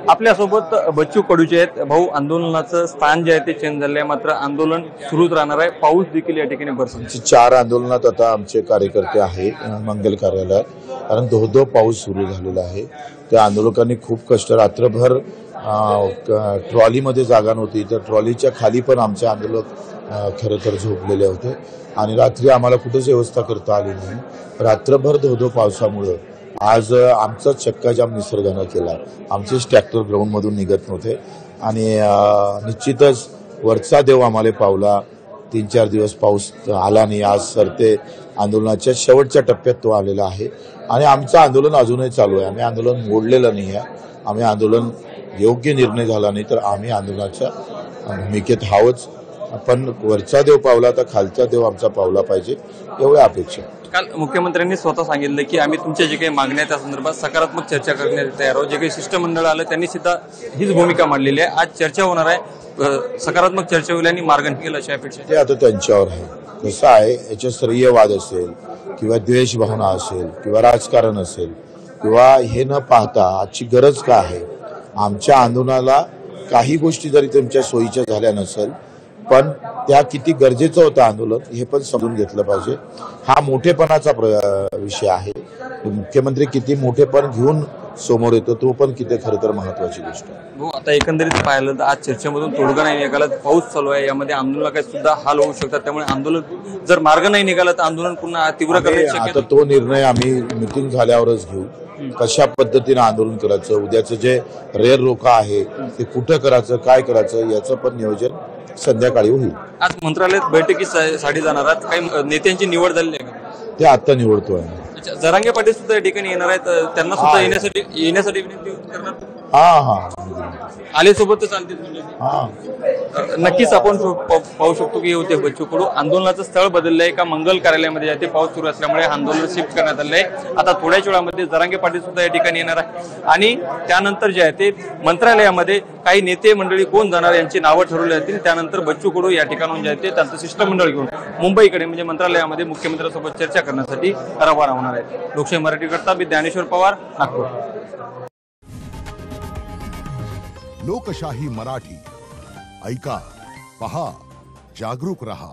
आपल्यासोबत बच्चू कडूचे आहेत भाऊ. आंदोलनाचं स्थान जे आहे ते चेंज झाले आहे, मात्र आंदोलन सुरूच राहणार आहे. पाऊस देखील या ठिकाणी बरसत. 4 आंदोलनात आता आमचे कार्यकर्ते आहेत मंगल कार्यालयात, कारण धो पाऊस सुरू झालेला आहे. त्या आंदोलकांनी खूप कष्ट, रात्रभर ट्रॉलीमध्ये जागा नव्हती तर ट्रॉलीच्या खाली पण आमचे आंदोलक खरं तर झोपलेले होते आणि रात्री आम्हाला कुठेच व्यवस्था करता आली नाही. रात्रभर धो पावसामुळे आज आमचा चक्काजाम निसर्गानं केला. आमचेच ट्रॅक्टर ग्राउंडमधून निघत नव्हते आणि निश्चितच वरचा देव आम्हाला पावला. 3-4 दिवस पाऊस आला नाही. आज सरते आंदोलनाच्या शेवटच्या टप्प्यात तो आलेला आहे आणि आमचं आंदोलन अजूनही चालू आहे. आम्ही आंदोलन मोडलेलं नाही आहे. आम्ही आंदोलन योग्य निर्णय झाला नाही तर आम्ही आंदोलनाच्या भूमिकेत आहोत. पण वरचा देव पावला तर खालचा देव आमचा पावला पाहिजे एवढ्या अपेक्षा. काल मुख्यमंत्र्यांनी स्वतः सांगितलं की आम्ही तुमच्या जे काही मागण्या त्या संदर्भात सकारात्मक चर्चा करण्यास तयार आहोत. जे काही शिष्टमंडळ आलं त्यांनी सुद्धा हीच भूमिका मांडलेली आहे. आज चर्चा होणार आहे, सकारात्मक चर्चा होईल आणि मार्ग निघेल अशी अपेक्षा. ते आता त्यांच्यावर आहे. कसं आहे, याच्या स्तरीयवाद असेल किंवा द्वेष भावना असेल किंवा राजकारण असेल किंवा हे न पाहता आजची गरज काय आहे, आमच्या आंदोलनाला काही गोष्टी जरी तुमच्या सोयीच्या झाल्या नसेल पण त्या किती गरजेचं होतं आंदोलन हे पण समजून घेतलं पाहिजे. हा मोठेपणाचा विषय आहे. मुख्यमंत्री किती मोठेपण घेऊन समोर येतो तो पण किती खरं तर महत्वाची गोष्ट आहे. हो, आता एकंदरीत पाहिलं तर आज चर्चेमधून तोडगा नाही निघाला. पाऊस चालू आहे, यामध्ये आंदोलनात सुद्धा हाल होऊ शकतात. त्यामुळे आंदोलन जर मार्ग नाही निघाला तर आंदोलन पुन्हा तीव्र करण्याची आता तो निर्णय आम्ही मिटिंग झाल्यावरच घेऊ. कशा पद्धतीने आंदोलन करायचं, उद्याचं जे रेल रोका आहे ते कुठं करायचं, काय करायचं याचं पण नियोजन संध्याकाळी होईल. आज मंत्रालयात बैठकीसाठी जाणार आहात. काही नेत्यांची निवड झालेली आहे का? ते आता निवडतोय. जरांगे पाटील सुद्धा या ठिकाणी येणार आहेत. त्यांना सुद्धा येण्यासाठी विनंती करणार. आले सोबतच चालतील. नक्कीच आपण पाहू शकतो की होते बच्चू कडू. आंदोलनाचं स्थळ बदललंय का मंगल कार्यालयामध्ये जाते. पाऊस सुरू असल्यामुळे आंदोलन शिफ्ट करण्यात आलंय. आता थोड्याच वेळामध्ये जरांगे पाटील सुद्धा या ठिकाणी येणार आहे आणि त्यानंतर जे आहे ते मंत्रालयामध्ये काही नेते मंडळी कोण जाणार यांची नावं ठरवली जातील. त्यानंतर बच्चू कडू या ठिकाणून जे आहे ते त्यांचं शिष्टमंडळ घेऊन मुंबईकडे म्हणजे मंत्रालयामध्ये मुख्यमंत्र्यांसोबत चर्चा करण्यासाठी रवाना होणार आहे. लोकशाही मराठी करता मी ज्ञानेश्वर पवार, नागपूर. लोकशाही मराठी ऐका, पहा, जागरूक रहा.